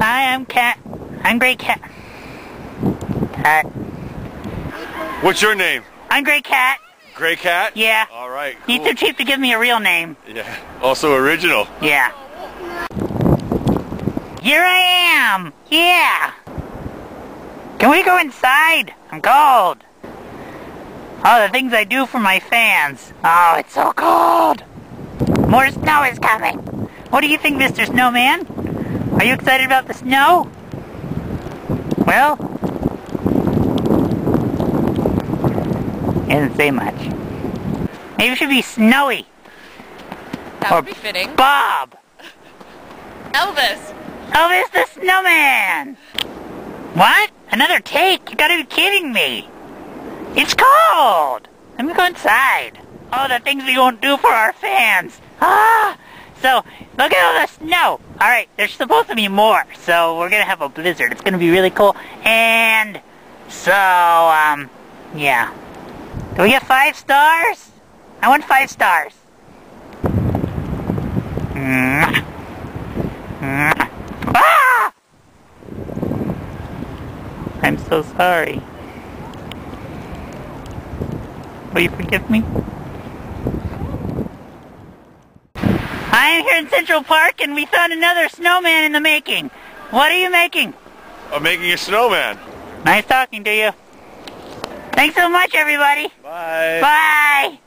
Hi, I'm Cat. I'm Gray Cat. Cat. What's your name? I'm Gray Cat. Gray Cat? Yeah. All right, cool. He's too cheap to give me a real name. Yeah. Also original. Yeah. Here I am. Yeah. Can we go inside? I'm cold. Oh, the things I do for my fans. Oh, it's so cold. More snow is coming. What do you think, Mr. Snowman? Are you excited about the snow? Well, he doesn't say much. Maybe it should be Snowy. That would be fitting. Bob. Elvis. Elvis the Snowman. What? Another take? You gotta be kidding me. It's cold. Let me go inside. Oh, the things we won't do for our fans. Ah! So, look at all the snow. Alright, there's supposed to be more. So, we're gonna have a blizzard. It's gonna be really cool. And, so, yeah. Do we get 5 stars? I want 5 stars. Ah! I'm so sorry. Will you forgive me? I'm here in Central Park and we found another snowman in the making. What are you making? I'm making a snowman. Nice talking to you. Thanks so much, everybody. Bye. Bye.